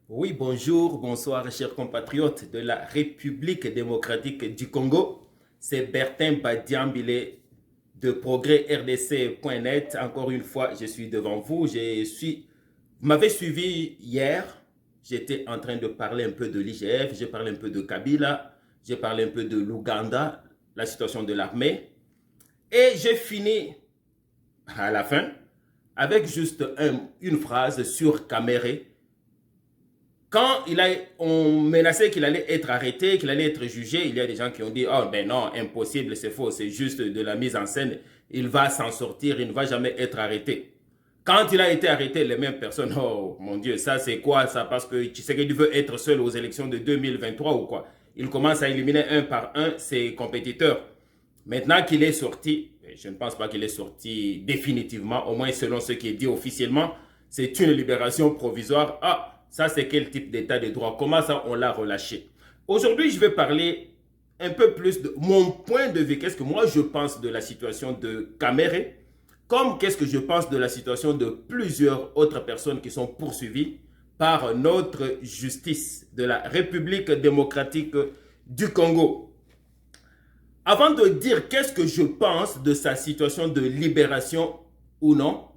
Oui, bonjour, bonsoir, chers compatriotes de la République démocratique du Congo. C'est Bertin Badiambile de progresrdc.net. Encore une fois, je suis devant vous. Vous m'avez suivi hier. J'étais en train de parler un peu de l'IGF, j'ai parlé un peu de Kabila, j'ai parlé un peu de l'Ouganda, la situation de l'armée. Et j'ai fini à la fin avec juste une phrase sur Kamere. Quand on menaçait qu'il allait être arrêté, qu'il allait être jugé, il y a des gens qui ont dit « Oh ben non, impossible, c'est faux, c'est juste de la mise en scène. Il va s'en sortir, il ne va jamais être arrêté. » Quand il a été arrêté, les mêmes personnes, « Oh mon Dieu, ça c'est quoi ça? Parce que Tshisekedi veut être seul aux élections de 2023 ou quoi? » Il commence à éliminer un par un ses compétiteurs. Maintenant qu'il est sorti, je ne pense pas qu'il est sorti définitivement, au moins selon ce qui est dit officiellement, c'est une libération provisoire. Ah, ça c'est quel type d'état de droit? Comment ça on l'a relâché? Aujourd'hui, je vais parler un peu plus de mon point de vue. Qu'est-ce que moi je pense de la situation de Kamere? Comme qu'est-ce que je pense de la situation de plusieurs autres personnes qui sont poursuivies par notre justice de la République démocratique du Congo. Avant de dire qu'est-ce que je pense de sa situation de libération ou non,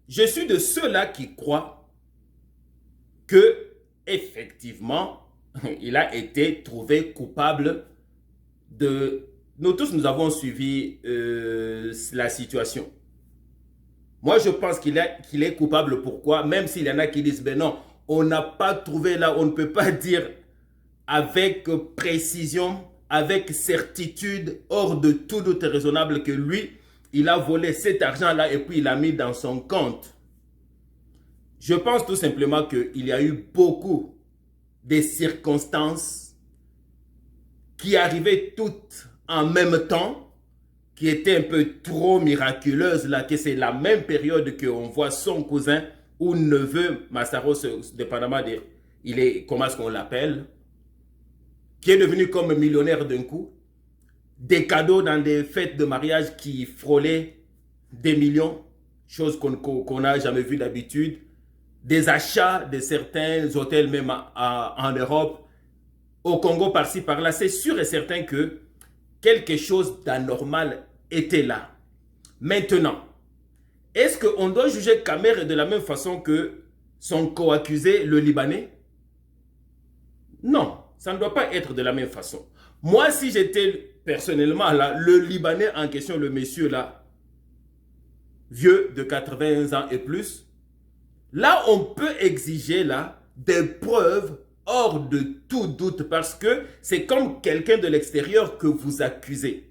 je suis de ceux-là qui croient que, effectivement, il a été trouvé coupable de... Nous tous, nous avons suivi la situation. Moi, je pense qu'il est coupable. Pourquoi? Même s'il y en a qui disent, ben non, on n'a pas trouvé là, on ne peut pas dire avec précision, avec certitude, hors de tout doute raisonnable que lui, il a volé cet argent-là et puis il l'a mis dans son compte. Je pense tout simplement qu'il y a eu beaucoup de circonstances qui arrivaient toutes en même temps, qui étaient un peu trop miraculeuses, là, que c'est la même période qu'on voit son cousin ou neveu, Massaros, dépendamment de, comment est-ce qu'on l'appelle, qui est devenu comme millionnaire d'un coup, des cadeaux dans des fêtes de mariage qui frôlaient des millions, chose qu'on n'a jamais vu d'habitude, des achats de certains hôtels même en Europe, au Congo par-ci par-là. C'est sûr et certain que quelque chose d'anormal était là. Maintenant, est-ce qu'on doit juger Kamere de la même façon que son co-accusé, le Libanais? Non, ça ne doit pas être de la même façon. Moi, si j'étais personnellement là, le Libanais en question, le monsieur là, vieux de 80 ans et plus, là, on peut exiger là des preuves hors de tout doute parce que c'est comme quelqu'un de l'extérieur que vous accusez.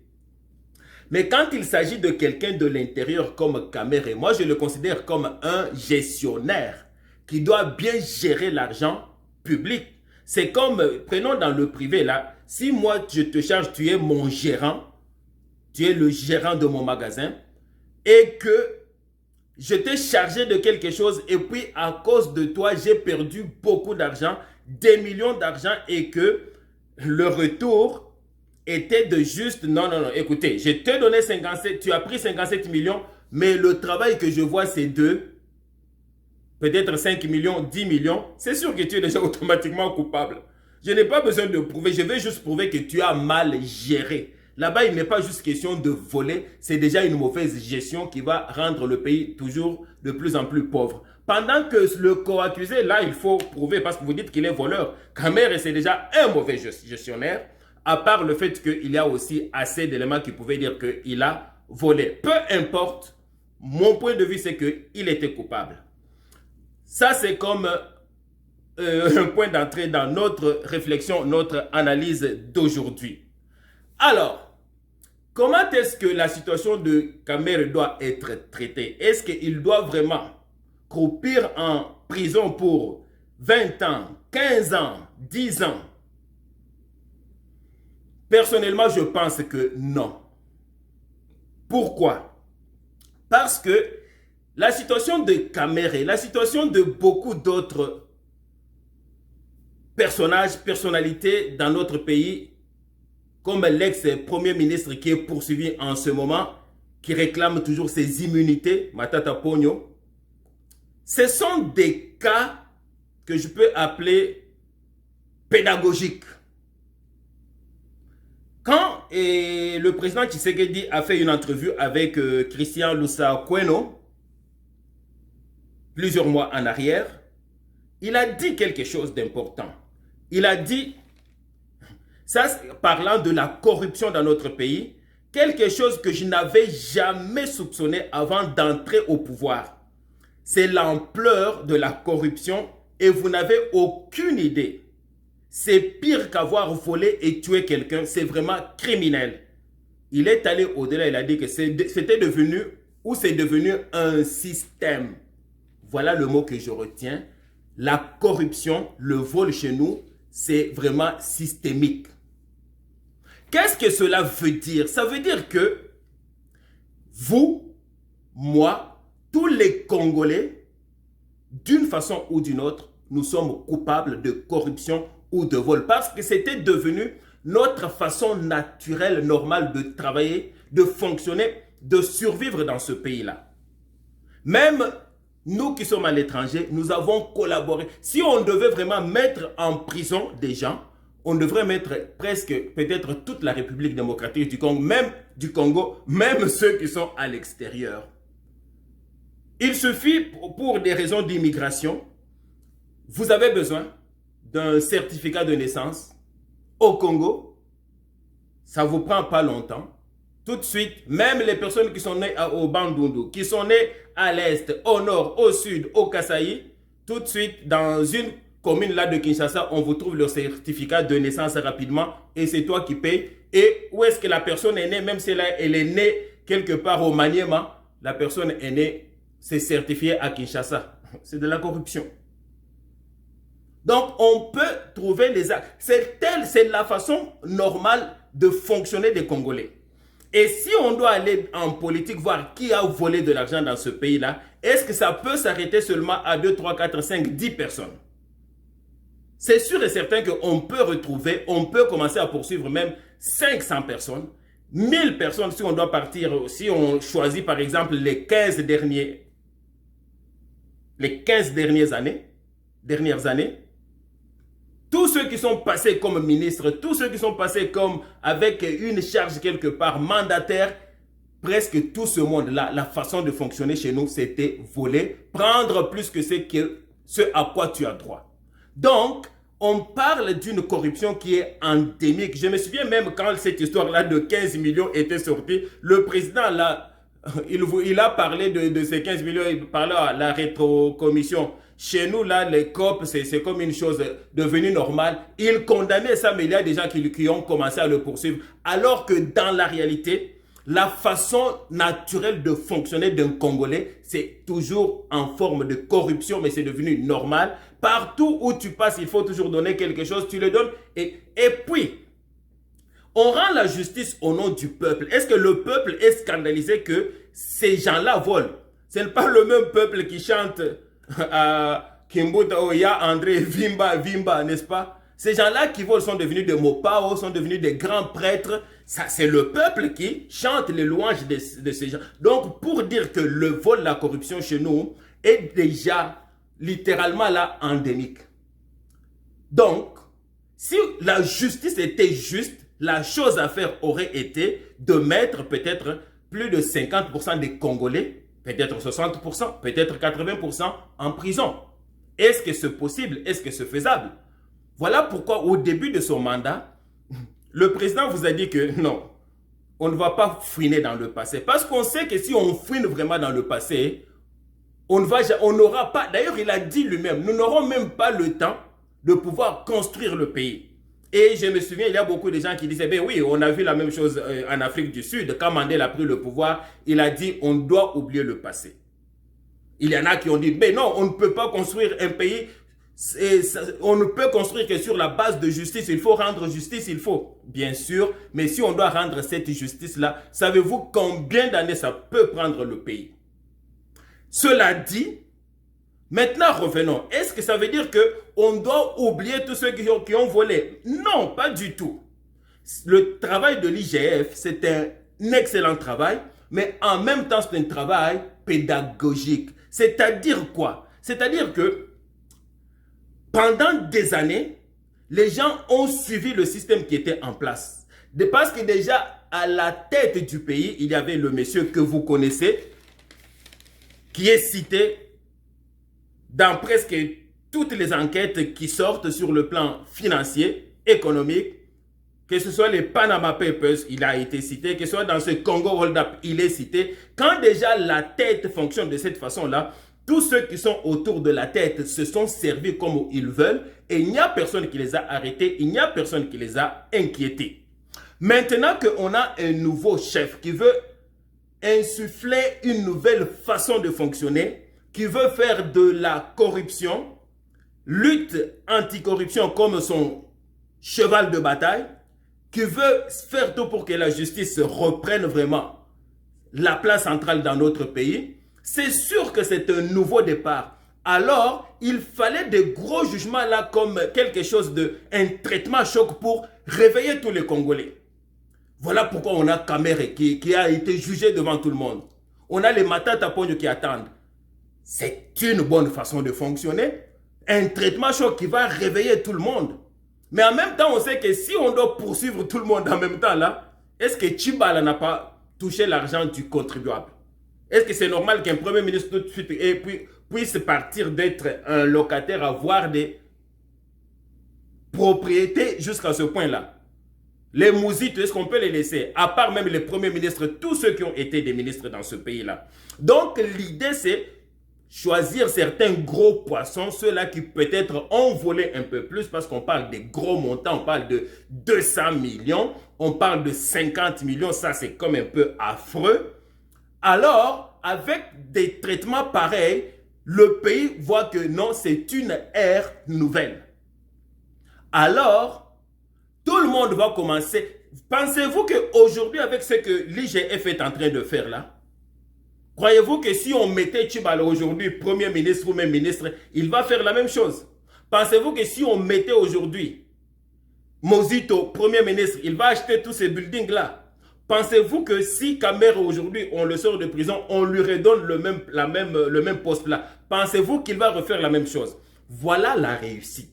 Mais quand il s'agit de quelqu'un de l'intérieur comme Kamere, moi je le considère comme un gestionnaire qui doit bien gérer l'argent public. C'est comme, prenons dans le privé là, si moi je te charge, tu es mon gérant, tu es le gérant de mon magasin, et que je t'ai chargé de quelque chose et puis à cause de toi, j'ai perdu beaucoup d'argent, des millions d'argent et que le retour était de juste, non, non, non, écoutez, je t'ai donné 57, tu as pris 57 millions, mais le travail que je vois c'est peut-être 5 millions, 10 millions, c'est sûr que tu es déjà automatiquement coupable. Je n'ai pas besoin de prouver, je vais juste prouver que tu as mal géré. Là-bas, il n'est pas juste question de voler, c'est déjà une mauvaise gestion qui va rendre le pays toujours de plus en plus pauvre. Pendant que le co-accusé, là, il faut prouver, parce que vous dites qu'il est voleur. Kamere, c'est déjà un mauvais gestionnaire, à part le fait qu'il y a aussi assez d'éléments qui pouvaient dire qu'il a volé. Peu importe, mon point de vue, c'est qu'il était coupable. Ça, c'est comme un point d'entrée dans notre réflexion, notre analyse d'aujourd'hui. Alors, comment est-ce que la situation de Kamere doit être traitée? Est-ce qu'il doit vraiment croupir en prison pour 20 ans, 15 ans, 10 ans? Personnellement, je pense que non. Pourquoi? Parce que la situation de Kamere, la situation de beaucoup d'autres personnages, personnalités dans notre pays, comme l'ex-premier ministre qui est poursuivi en ce moment, qui réclame toujours ses immunités, Matata Pogno, ce sont des cas que je peux appeler pédagogique. Quand le président Tshisekedi a fait une entrevue avec Christian Loussa-Kweno, plusieurs mois en arrière, il a dit quelque chose d'important. Il a dit, ça parlant de la corruption dans notre pays, quelque chose que je n'avais jamais soupçonné avant d'entrer au pouvoir. C'est l'ampleur de la corruption et vous n'avez aucune idée. C'est pire qu'avoir volé et tué quelqu'un, c'est vraiment criminel. Il est allé au-delà, il a dit que c'était devenu, ou c'est devenu un système. Voilà le mot que je retiens. La corruption, le vol chez nous, c'est vraiment systémique. Qu'est-ce que cela veut dire? Ça veut dire que vous, moi, tous les Congolais, d'une façon ou d'une autre, nous sommes coupables de corruption ou de vol. Parce que c'était devenu notre façon naturelle, normale de travailler, de fonctionner, de survivre dans ce pays-là. Même nous qui sommes à l'étranger, nous avons collaboré. Si on devait vraiment mettre en prison des gens, on devrait mettre presque, peut-être toute la République démocratique du Congo, même ceux qui sont à l'extérieur. Il suffit, pour des raisons d'immigration, vous avez besoin d'un certificat de naissance au Congo. Ça ne vous prend pas longtemps. Tout de suite, même les personnes qui sont nées au Bandundu, qui sont nées à l'est, au nord, au sud, au Kasaï, tout de suite, dans une commune là de Kinshasa, on vous trouve le certificat de naissance rapidement et c'est toi qui payes. Et où est-ce que la personne est née, même si elle est née quelque part au Maniema, la personne est née, c'est certifié à Kinshasa. C'est de la corruption. Donc, on peut trouver les actes. C'est la façon normale de fonctionner des Congolais. Et si on doit aller en politique voir qui a volé de l'argent dans ce pays-là, est-ce que ça peut s'arrêter seulement à 2, 3, 4, 5, 10 personnes? C'est sûr et certain qu'on peut retrouver, on peut commencer à poursuivre même 500 personnes, 1000 personnes si on doit partir, si on choisit par exemple les 15 dernières années, tous ceux qui sont passés comme ministres, tous ceux qui sont passés comme avec une charge quelque part mandataire, presque tout ce monde-là, la façon de fonctionner chez nous, c'était voler, prendre plus que ce à quoi tu as droit. Donc, on parle d'une corruption qui est endémique. Je me souviens même quand cette histoire-là de 15 millions était sortie, le président là, il a parlé de ces 15 millions, il parlait à la rétrocommission. Chez nous, là, les COP, c'est comme une chose devenue normale. Il condamnait ça, mais il y a des gens qui ont commencé à le poursuivre. Alors que dans la réalité, la façon naturelle de fonctionner d'un Congolais, c'est toujours en forme de corruption, mais c'est devenu normal. Partout où tu passes, il faut toujours donner quelque chose, tu le donnes. Et puis, on rend la justice au nom du peuple. Est-ce que le peuple est scandalisé que ces gens-là volent? Ce n'est pas le même peuple qui chante à Kimbuta Oya, André, Vimba, Vimba, n'est-ce pas? Ces gens-là qui volent sont devenus des Mopao, sont devenus des grands prêtres. C'est le peuple qui chante les louanges de ces gens. Donc, pour dire que le vol, la corruption chez nous est déjà littéralement là endémique. Donc, si la justice était juste, la chose à faire aurait été de mettre peut-être plus de 50% des Congolais, peut-être 60%, peut-être 80% en prison. Est-ce que c'est possible? Est-ce que c'est faisable? Voilà pourquoi au début de son mandat, le président vous a dit que non, on ne va pas fouiner dans le passé. Parce qu'on sait que si on fouine vraiment dans le passé, on n'aura pas, d'ailleurs il a dit lui-même, nous n'aurons même pas le temps de pouvoir construire le pays. Et je me souviens, il y a beaucoup de gens qui disaient, ben oui, on a vu la même chose en Afrique du Sud. Quand Mandela a pris le pouvoir, il a dit, on doit oublier le passé. Il y en a qui ont dit, ben non, on ne peut pas construire un pays, on ne peut construire que sur la base de justice. Il faut rendre justice, il faut, bien sûr. Mais si on doit rendre cette justice-là, savez-vous combien d'années ça peut prendre le pays? Cela dit, maintenant revenons. Est-ce que ça veut dire qu'on doit oublier tous ceux qui ont volé? Non, pas du tout. Le travail de l'IGF, c'est un excellent travail, mais en même temps, c'est un travail pédagogique. C'est-à-dire quoi? C'est-à-dire que pendant des années, les gens ont suivi le système qui était en place. Parce que déjà, à la tête du pays, il y avait le monsieur que vous connaissez, qui est cité dans presque toutes les enquêtes qui sortent sur le plan financier, économique, que ce soit les Panama Papers, il a été cité, que ce soit dans ce Congo Hold Up, il est cité. Quand déjà la tête fonctionne de cette façon-là, tous ceux qui sont autour de la tête se sont servis comme ils veulent et il n'y a personne qui les a arrêtés, il n'y a personne qui les a inquiétés. Maintenant qu'on a un nouveau chef qui veut insuffler une nouvelle façon de fonctionner, qui veut faire de la corruption, lutte anticorruption comme son cheval de bataille, qui veut faire tout pour que la justice reprenne vraiment la place centrale dans notre pays, c'est sûr que c'est un nouveau départ. Alors, il fallait de gros jugements là comme quelque chose un traitement choc pour réveiller tous les Congolais. Voilà pourquoi on a Kamere qui a été jugé devant tout le monde. On a les Matata Ponyo qui attendent. C'est une bonne façon de fonctionner. Un traitement choc qui va réveiller tout le monde. Mais en même temps, on sait que si on doit poursuivre tout le monde en même temps là, est-ce que Tshibala n'a pas touché l'argent du contribuable? Est-ce que c'est normal qu'un premier ministre tout de suite puisse partir d'être un locataire, avoir des propriétés jusqu'à ce point-là? Les Mouzites, est-ce qu'on peut les laisser? À part même les premiers ministres, tous ceux qui ont été des ministres dans ce pays-là. Donc l'idée c'est choisir certains gros poissons, ceux-là qui peut-être ont volé un peu plus parce qu'on parle des gros montants, on parle de 200 millions, on parle de 50 millions, ça c'est comme un peu affreux. Alors, avec des traitements pareils, le pays voit que non, c'est une ère nouvelle. Alors, tout le monde va commencer. Pensez-vous qu'aujourd'hui, avec ce que l'IGF est en train de faire là, croyez-vous que si on mettait Tshibala aujourd'hui premier ministre ou même ministre, il va faire la même chose? Pensez-vous que si on mettait aujourd'hui Mozito premier ministre, il va acheter tous ces buildings-là? Pensez-vous que si Kamere aujourd'hui, on le sort de prison, on lui redonne le même poste-là, pensez-vous qu'il va refaire la même chose? Voilà la réussite.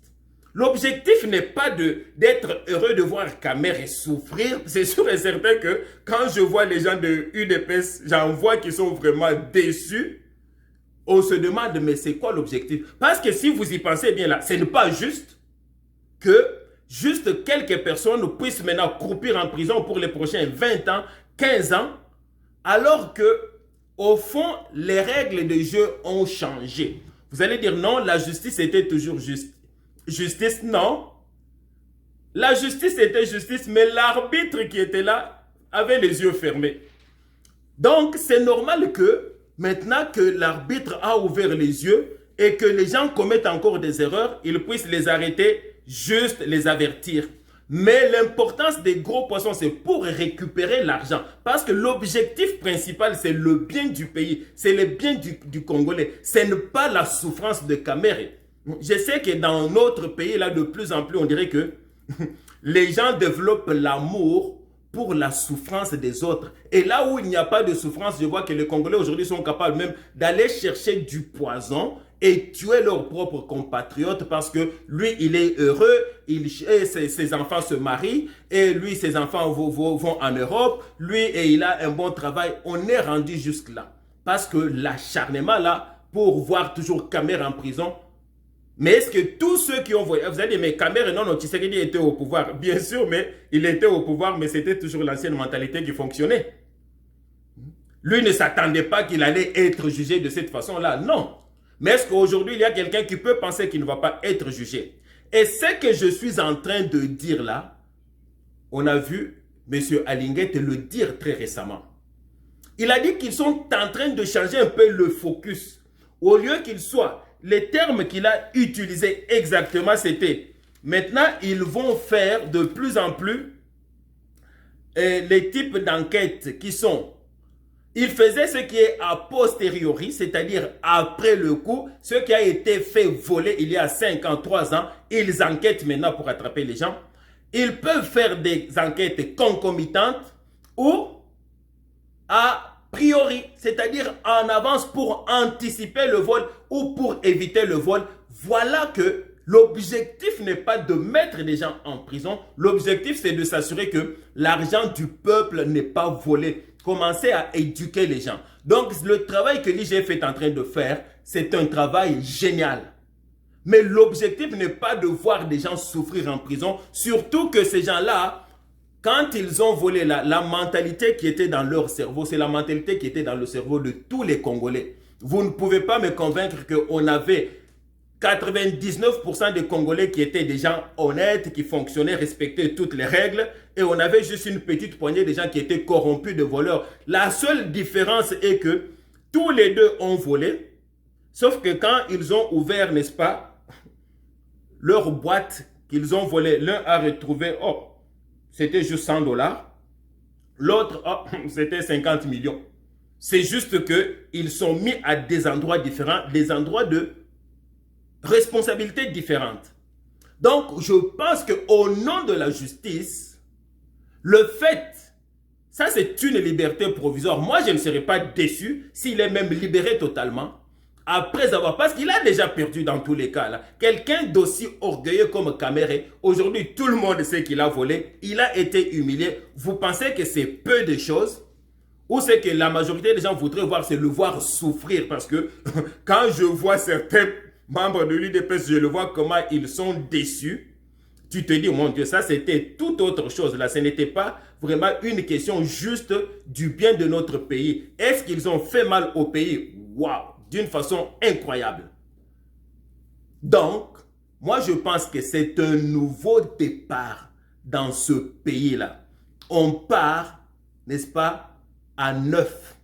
L'objectif n'est pas d'être heureux de voir Kamere souffrir. C'est sûr et certain que quand je vois les gens de UDPS, j'en vois qui sont vraiment déçus. On se demande, mais c'est quoi l'objectif? Parce que si vous y pensez bien là, ce n'est pas juste que juste quelques personnes puissent maintenant croupir en prison pour les prochains 20 ans, 15 ans, alors que, au fond, les règles de jeu ont changé. Vous allez dire non, la justice était toujours juste. Justice, non. La justice était justice, mais l'arbitre qui était là avait les yeux fermés. Donc, c'est normal que, maintenant que l'arbitre a ouvert les yeux et que les gens commettent encore des erreurs, ils puissent les arrêter, juste les avertir. Mais l'importance des gros poissons, c'est pour récupérer l'argent. Parce que l'objectif principal, c'est le bien du pays. C'est le bien du Congolais. Ce n'est pas la souffrance de Kamere. Je sais que dans notre pays, là, de plus en plus, on dirait que les gens développent l'amour pour la souffrance des autres. Et là où il n'y a pas de souffrance, je vois que les Congolais aujourd'hui sont capables même d'aller chercher du poison et tuer leurs propres compatriotes parce que lui, il est heureux, ses enfants se marient, et lui, ses enfants vont en Europe, lui, et il a un bon travail. On est rendu jusque-là. Parce que l'acharnement, là, pour voir toujours Kamere en prison. Mais est-ce que tous ceux qui ont voyagé, vous allez dire, mais Kamere, non, Tshisekedi était au pouvoir. Bien sûr, mais il était au pouvoir, mais c'était toujours l'ancienne mentalité qui fonctionnait. Lui ne s'attendait pas qu'il allait être jugé de cette façon-là. Non. Mais est-ce qu'aujourd'hui, il y a quelqu'un qui peut penser qu'il ne va pas être jugé? Et ce que je suis en train de dire là, on a vu M. Alinguet le dire très récemment. Il a dit qu'ils sont en train de changer un peu le focus. Au lieu qu'il soit, les termes qu'il a utilisés exactement, c'était maintenant, ils vont faire de plus en plus les types d'enquêtes qui sont. Il faisait ce qui est a posteriori, c'est-à-dire après le coup, ce qui a été fait voler il y a 5 ans, 3 ans, ils enquêtent maintenant pour attraper les gens. Ils peuvent faire des enquêtes concomitantes ou a priori, c'est-à-dire en avance pour anticiper le vol ou pour éviter le vol. Voilà que l'objectif n'est pas de mettre des gens en prison. L'objectif, c'est de s'assurer que l'argent du peuple n'est pas volé. Commencer à éduquer les gens. Donc, le travail que l'IGF est en train de faire, c'est un travail génial. Mais l'objectif n'est pas de voir des gens souffrir en prison, surtout que ces gens-là, quand ils ont volé, la mentalité qui était dans leur cerveau, c'est la mentalité qui était dans le cerveau de tous les Congolais. Vous ne pouvez pas me convaincre qu'on avait 99% des Congolais qui étaient des gens honnêtes, qui fonctionnaient, respectaient toutes les règles, et on avait juste une petite poignée de gens qui étaient corrompus, de voleurs. La seule différence est que tous les deux ont volé, sauf que quand ils ont ouvert, n'est-ce pas, leur boîte qu'ils ont volée, l'un a retrouvé, oh, c'était juste 100 $. L'autre, oh, c'était 50 millions. C'est juste qu'ils sont mis à des endroits différents, des endroits de responsabilités différentes. Donc, je pense qu'au nom de la justice, le fait, ça c'est une liberté provisoire. Moi, je ne serais pas déçu s'il est même libéré totalement. Après avoir, parce qu'il a déjà perdu dans tous les cas là. Quelqu'un d'aussi orgueilleux comme Kamere, aujourd'hui tout le monde sait qu'il a volé, il a été humilié. Vous pensez que c'est peu de choses? Ou c'est que la majorité des gens voudraient voir, c'est le voir souffrir? Parce que quand je vois certains membres de l'UDPS, je le vois comment ils sont déçus. Tu te dis, mon Dieu, ça c'était tout autre chose. Là, ce n'était pas vraiment une question juste du bien de notre pays. Est-ce qu'ils ont fait mal au pays? Waouh! D'une façon incroyable. Donc, moi je pense que c'est un nouveau départ dans ce pays-là. On part, n'est-ce pas, à neuf.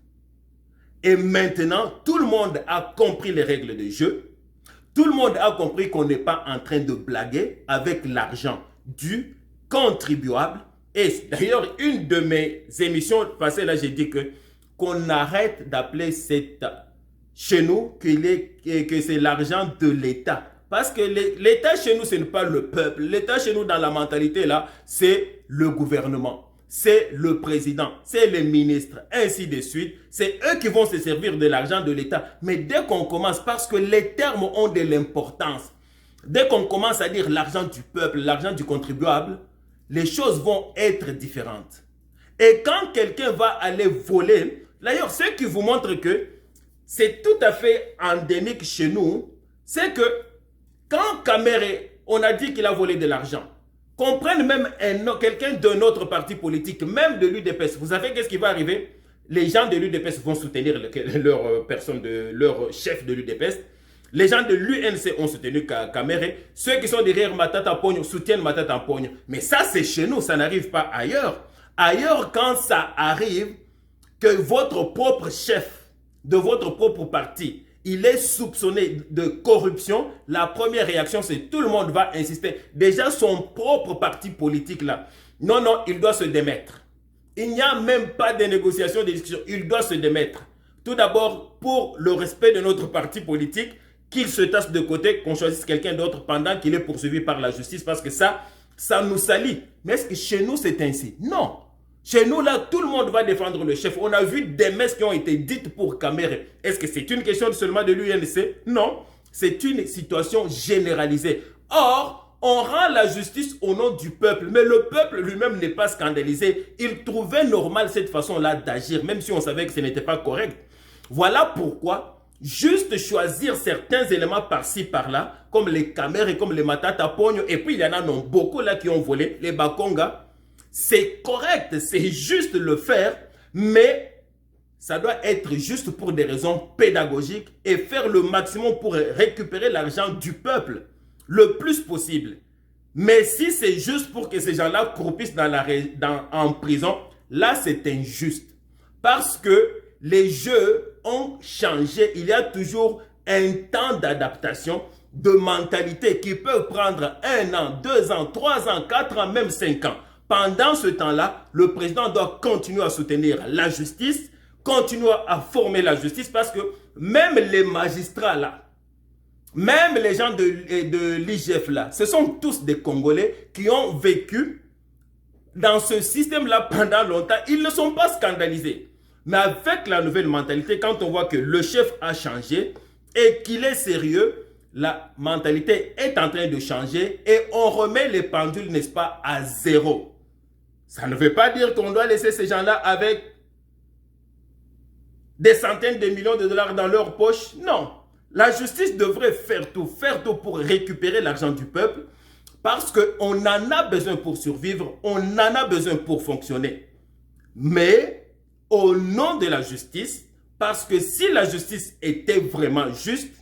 Et maintenant, tout le monde a compris les règles du jeu. Tout le monde a compris qu'on n'est pas en train de blaguer avec l'argent du contribuable. Et d'ailleurs, une de mes émissions passées, là, j'ai dit qu'on arrête d'appeler cette... chez nous, que c'est l'argent de l'État. Parce que l'État chez nous, ce n'est pas le peuple. L'État chez nous, dans la mentalité là, c'est le gouvernement, c'est le président, c'est les ministres, ainsi de suite. C'est eux qui vont se servir de l'argent de l'État. Mais dès qu'on commence, parce que les termes ont de l'importance, dès qu'on commence à dire l'argent du peuple, l'argent du contribuable, les choses vont être différentes. Et quand quelqu'un va aller voler, d'ailleurs, ce qui vous montre que c'est tout à fait endémique chez nous, c'est que quand Kamere, on a dit qu'il a volé de l'argent, qu'on prenne même quelqu'un d'un autre parti politique, même de l'UDPS, vous savez qu'est-ce qui va arriver? Les gens de l'UDPS vont soutenir leur chef de l'UDPS. Les gens de l'UNC ont soutenu Kamere. Ceux qui sont derrière Matata Pogno soutiennent Matata Pogno. Mais ça, c'est chez nous, ça n'arrive pas ailleurs. Ailleurs, quand ça arrive, que votre propre chef de votre propre parti, il est soupçonné de corruption, la première réaction, c'est tout le monde va insister. Déjà, son propre parti politique là, non, il doit se démettre. Il n'y a même pas de négociation, de discussion, il doit se démettre. Tout d'abord, pour le respect de notre parti politique, qu'il se tasse de côté, qu'on choisisse quelqu'un d'autre pendant qu'il est poursuivi par la justice, parce que ça nous salit. Mais est-ce que chez nous, c'est ainsi? Non. Chez nous, là, tout le monde va défendre le chef. On a vu des messes qui ont été dites pour Kamere. Est-ce que c'est une question seulement de l'UNC? Non. C'est une situation généralisée. Or, on rend la justice au nom du peuple. Mais le peuple lui-même n'est pas scandalisé. Il trouvait normal cette façon-là d'agir, même si on savait que ce n'était pas correct. Voilà pourquoi, juste choisir certains éléments par-ci, par-là, comme les Kamere et comme les Matata Pogno, et puis il y en a beaucoup là qui ont volé, les Bakonga. C'est correct, c'est juste le faire, mais ça doit être juste pour des raisons pédagogiques et faire le maximum pour récupérer l'argent du peuple le plus possible. Mais si c'est juste pour que ces gens-là croupissent en prison, là c'est injuste. Parce que les jeux ont changé, il y a toujours un temps d'adaptation, de mentalité qui peut prendre 1 an, 2 ans, 3 ans, 4 ans, même 5 ans. Pendant ce temps-là, le président doit continuer à soutenir la justice, continuer à former la justice, parce que même les magistrats là, même les gens de l'IGF là, ce sont tous des Congolais qui ont vécu dans ce système-là pendant longtemps. Ils ne sont pas scandalisés. Mais avec la nouvelle mentalité, quand on voit que le chef a changé et qu'il est sérieux, la mentalité est en train de changer et on remet les pendules, n'est-ce pas, à zéro. Ça ne veut pas dire qu'on doit laisser ces gens-là avec des centaines de millions de dollars dans leur poche. Non. La justice devrait faire tout pour récupérer l'argent du peuple parce qu'on en a besoin pour survivre, on en a besoin pour fonctionner. Mais au nom de la justice, parce que si la justice était vraiment juste,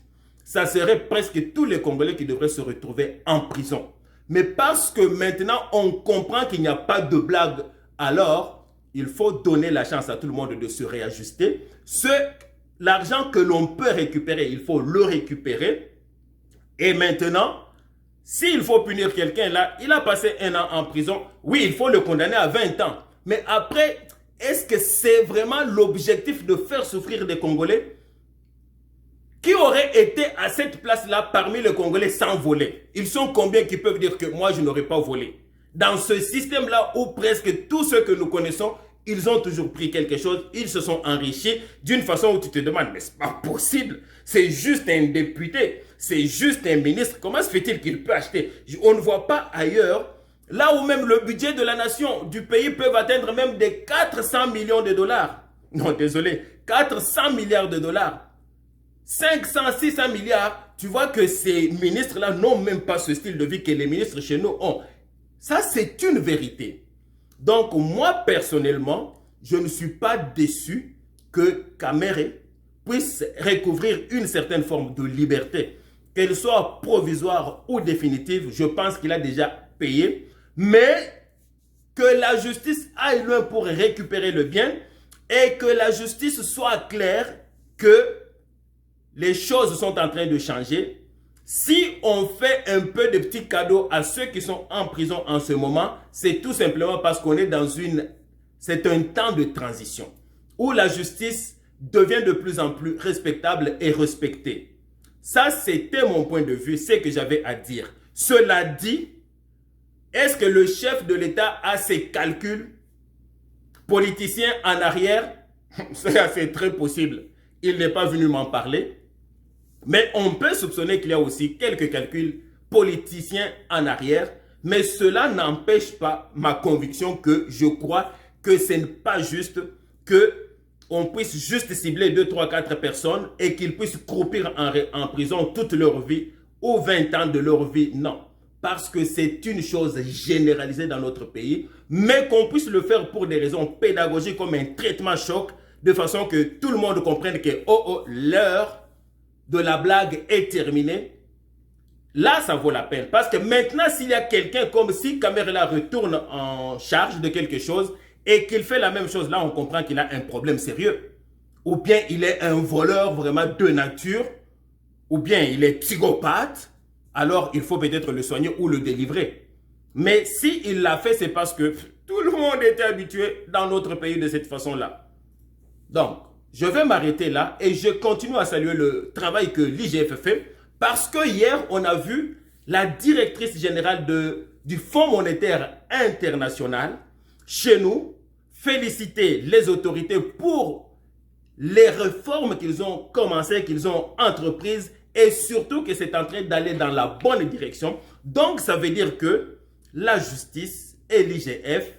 ça serait presque tous les Congolais qui devraient se retrouver en prison. Mais parce que maintenant on comprend qu'il n'y a pas de blague, alors il faut donner la chance à tout le monde de se réajuster. L'argent que l'on peut récupérer, il faut le récupérer. Et maintenant, s'il faut punir quelqu'un là, il a passé 1 an en prison, oui, il faut le condamner à 20 ans. Mais après, est-ce que c'est vraiment l'objectif de faire souffrir des Congolais? Qui aurait été à cette place-là parmi les Congolais sans voler? Ils sont combien qui peuvent dire que moi je n'aurais pas volé? Dans ce système-là où presque tous ceux que nous connaissons, ils ont toujours pris quelque chose, ils se sont enrichis d'une façon où tu te demandes, mais c'est pas possible, c'est juste un député, c'est juste un ministre, comment se fait-il qu'il peut acheter? On ne voit pas ailleurs, là où même le budget de la nation, du pays peuvent atteindre même des 400 millions de dollars. Non, désolé, 400 milliards de dollars. 500, 600 milliards, tu vois que ces ministres-là n'ont même pas ce style de vie que les ministres chez nous ont. Ça, c'est une vérité. Donc, moi, personnellement, je ne suis pas déçu que Kamere puisse recouvrir une certaine forme de liberté. Qu'elle soit provisoire ou définitive, je pense qu'il a déjà payé. Mais que la justice aille loin pour récupérer le bien et que la justice soit claire que les choses sont en train de changer. Si on fait un peu de petits cadeaux à ceux qui sont en prison en ce moment, c'est tout simplement parce qu'on est dans c'est un temps de transition où la justice devient de plus en plus respectable et respectée. Ça, c'était mon point de vue, c'est ce que j'avais à dire. Cela dit, est-ce que le chef de l'État a ses calculs politiciens en arrière? C'est très possible. Il n'est pas venu m'en parler. Mais on peut soupçonner qu'il y a aussi quelques calculs politiciens en arrière. Mais cela n'empêche pas ma conviction que je crois que ce n'est pas juste qu'on puisse juste cibler 2, 3, 4 personnes et qu'ils puissent croupir en prison toute leur vie ou 20 ans de leur vie. Non. Parce que c'est une chose généralisée dans notre pays. Mais qu'on puisse le faire pour des raisons pédagogiques comme un traitement choc de façon que tout le monde comprenne que l'heure de la blague est terminée, là, ça vaut la peine. Parce que maintenant, s'il y a quelqu'un comme si Kamere retourne en charge de quelque chose et qu'il fait la même chose, là, on comprend qu'il a un problème sérieux. Ou bien il est un voleur vraiment de nature, ou bien il est psychopathe, alors il faut peut-être le soigner ou le délivrer. Mais s'il l'a fait, c'est parce que tout le monde était habitué dans notre pays de cette façon-là. Donc, je vais m'arrêter là et je continue à saluer le travail que l'IGF fait parce que hier, on a vu la directrice générale du Fonds monétaire international chez nous féliciter les autorités pour les réformes qu'ils ont commencées, qu'ils ont entreprises et surtout que c'est en train d'aller dans la bonne direction. Donc, ça veut dire que la justice et l'IGF,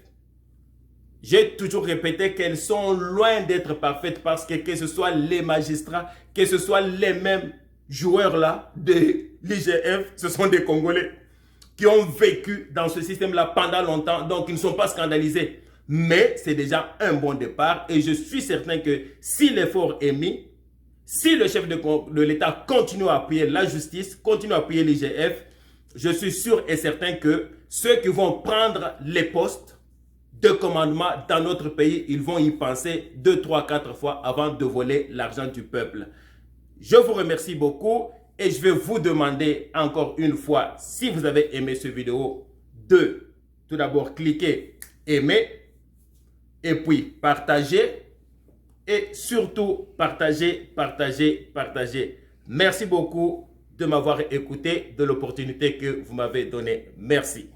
j'ai toujours répété qu'elles sont loin d'être parfaites parce que ce soit les magistrats, que ce soit les mêmes joueurs là de l'IGF, ce sont des Congolais qui ont vécu dans ce système-là pendant longtemps, donc ils ne sont pas scandalisés. Mais c'est déjà un bon départ et je suis certain que si l'effort est mis, si le chef de l'État continue à appuyer la justice, continue à appuyer l'IGF, je suis sûr et certain que ceux qui vont prendre les postes de commandement dans notre pays, ils vont y penser 2, 3, 4 fois avant de voler l'argent du peuple. Je vous remercie beaucoup et je vais vous demander encore une fois, si vous avez aimé cette vidéo, de tout d'abord cliquer aimer et puis partager et surtout partager. Merci beaucoup de m'avoir écouté, de l'opportunité que vous m'avez donnée. Merci.